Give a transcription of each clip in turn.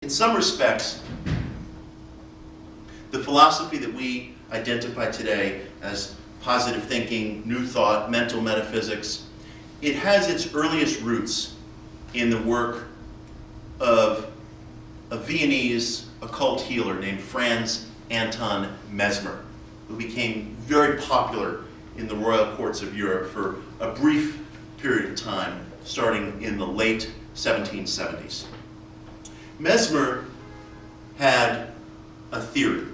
In some respects, the philosophy that we identify today as positive thinking, new thought, mental metaphysics, it has its earliest roots in the work of a Viennese occult healer named Franz Anton Mesmer, who became very popular in the royal courts of Europe for a brief period of time, starting in the late 1770s. Mesmer had a theory,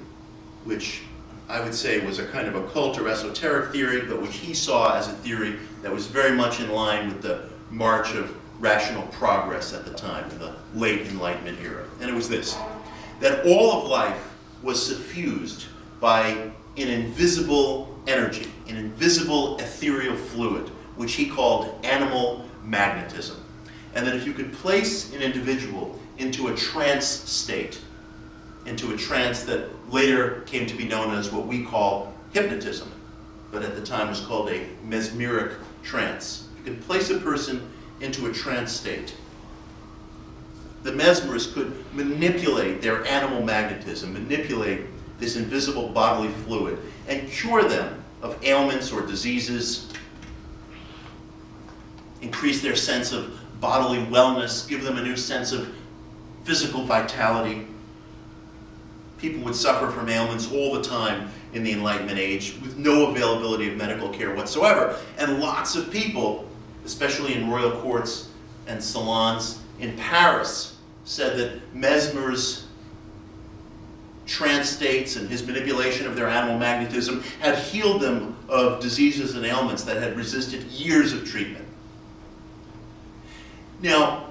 which I would say was a kind of occult or esoteric theory, but which he saw as a theory that was very much in line with the march of rational progress at the time, in the late Enlightenment era. And it was this, that all of life was suffused by an invisible energy, an invisible ethereal fluid, which he called animal magnetism. And that if you could place an individual into a trance state, into a trance that later came to be known as what we call hypnotism, but at the time was called a mesmeric trance. If you could place a person into a trance state, the mesmerists could manipulate their animal magnetism, manipulate this invisible bodily fluid, and cure them of ailments or diseases, increase their sense of bodily wellness, give them a new sense of physical vitality. People would suffer from ailments all the time in the Enlightenment age with no availability of medical care whatsoever. And lots of people, especially in royal courts and salons in Paris, said that Mesmer's trance states and his manipulation of their animal magnetism had healed them of diseases and ailments that had resisted years of treatment. Now,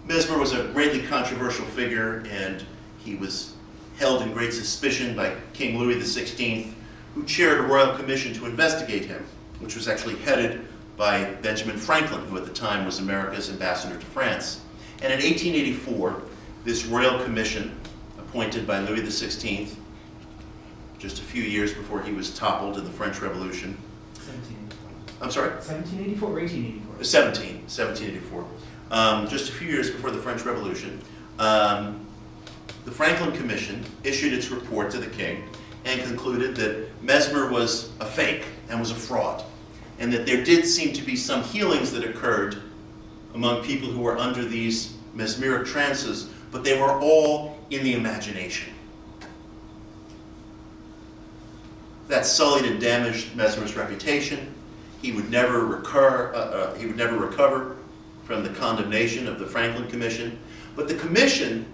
Mesmer was a greatly controversial figure, and he was held in great suspicion by King Louis XVI, who chaired a royal commission to investigate him, which was actually headed by Benjamin Franklin, who at the time was America's ambassador to France. And in 1884, this royal commission, appointed by Louis XVI, just a few years before he was toppled in the French Revolution. 1784. I'm sorry? 1784 or 1884? 1784. Just a few years before the French Revolution, the Franklin Commission issued its report to the king and concluded that Mesmer was a fake and was a fraud, and that there did seem to be some healings that occurred among people who were under these mesmeric trances, but they were all in the imagination. That sullied and damaged Mesmer's reputation. He would never recover from the condemnation of the Franklin Commission. But the commission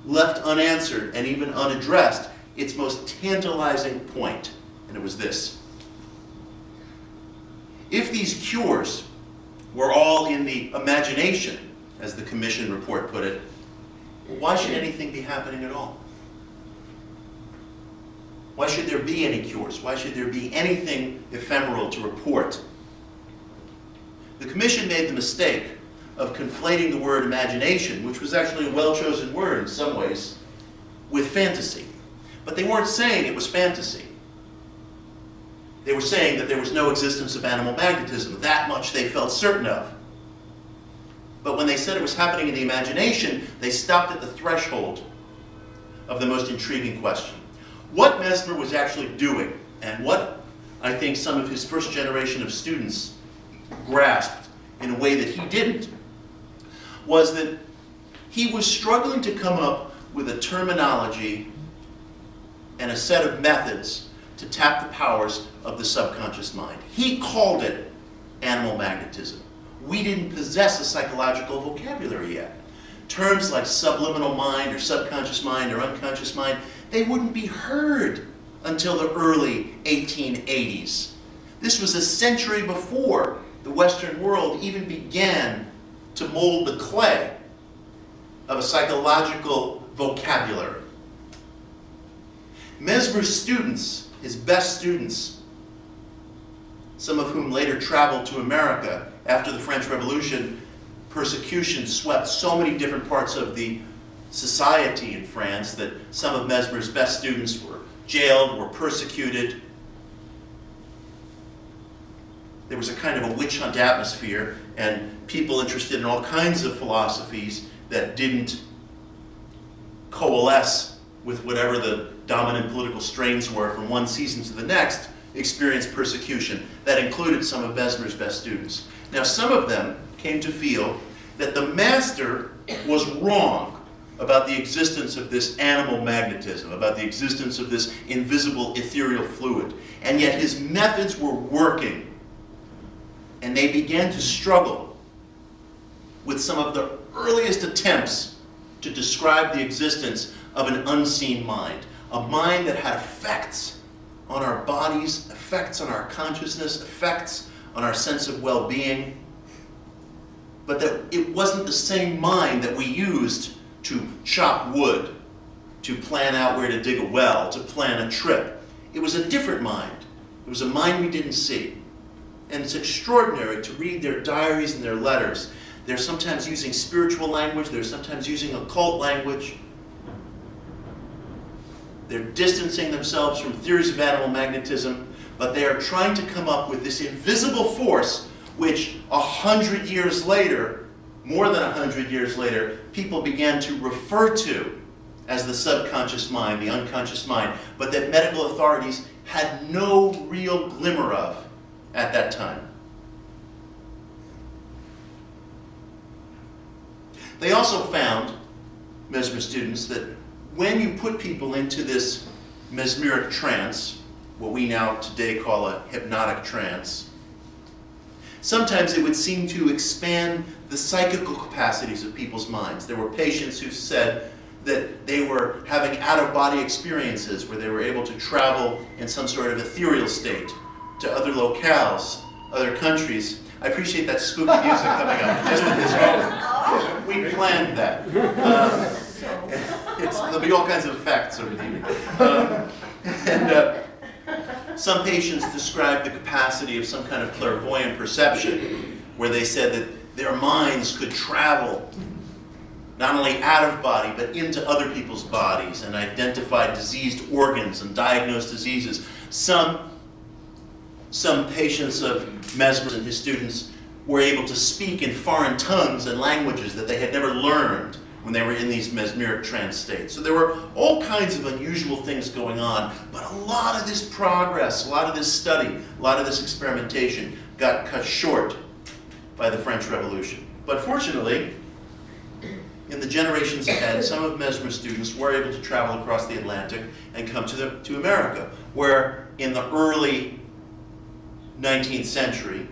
left unanswered and even unaddressed its most tantalizing point, and it was this. If these cures were all in the imagination, as the commission report put it, why should anything be happening at all? Why should there be any cures? Why should there be anything ephemeral to report? The commission made the mistake of conflating the word imagination, which was actually a well-chosen word in some ways, with fantasy. But they weren't saying it was fantasy. They were saying that there was no existence of animal magnetism. That much they felt certain of. But when they said it was happening in the imagination, they stopped at the threshold of the most intriguing question. What Mesmer was actually doing, and what I think some of his first generation of students grasped in a way that he didn't, was that he was struggling to come up with a terminology and a set of methods to tap the powers of the subconscious mind. He called it animal magnetism. We didn't possess a psychological vocabulary yet. Terms like subliminal mind or subconscious mind or unconscious mind, they wouldn't be heard until the early 1880s. This was a century before the Western world even began to mold the clay of a psychological vocabulary. Mesmer's students, his best students, some of whom later traveled to America after the French Revolution, persecution swept so many different parts of the society in France that some of Mesmer's best students were jailed, were persecuted. there was a kind of a witch hunt atmosphere, and people interested in all kinds of philosophies that didn't coalesce with whatever the dominant political strains were from one season to the next experienced persecution. That included some of Mesmer's best students. Now, some of them came to feel that the master was wrong about the existence of this animal magnetism, about the existence of this invisible ethereal fluid, and yet his methods were working. And they began to struggle with some of the earliest attempts to describe the existence of an unseen mind, a mind that had effects on our bodies, effects on our consciousness, effects on our sense of well-being, but that it wasn't the same mind that we used to chop wood, to plan out where to dig a well, to plan a trip. It was a different mind. It was a mind we didn't see. And it's extraordinary to read their diaries and their letters. They're sometimes using spiritual language, they're sometimes using occult language. They're distancing themselves from theories of animal magnetism, but they are trying to come up with this invisible force which 100 years later, more than 100 years later, people began to refer to as the subconscious mind, the unconscious mind, but that medical authorities had no real glimmer of at that time. They also found, Mesmer students, that when you put people into this mesmeric trance, what we now today call a hypnotic trance, sometimes it would seem to expand the psychical capacities of people's minds. There were patients who said that they were having out-of-body experiences where they were able to travel in some sort of ethereal state to other locales, other countries. I appreciate that spooky music coming up just at this moment. We planned that. There'll be all kinds of effects over the evening. Some patients described the capacity of some kind of clairvoyant perception, where they said that their minds could travel not only out of body, but into other people's bodies and identify diseased organs and diagnose diseases. Some patients of Mesmer and his students were able to speak in foreign tongues and languages that they had never learned when they were in these mesmeric trance states. So there were all kinds of unusual things going on, but a lot of this progress, a lot of this study, a lot of this experimentation got cut short by the French Revolution. But fortunately, in the generations ahead, some of Mesmer's students were able to travel across the Atlantic and come to America, where in the early 19th century,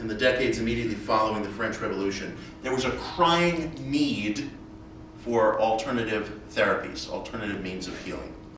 in the decades immediately following the French Revolution, there was a crying need for alternative therapies, alternative means of healing.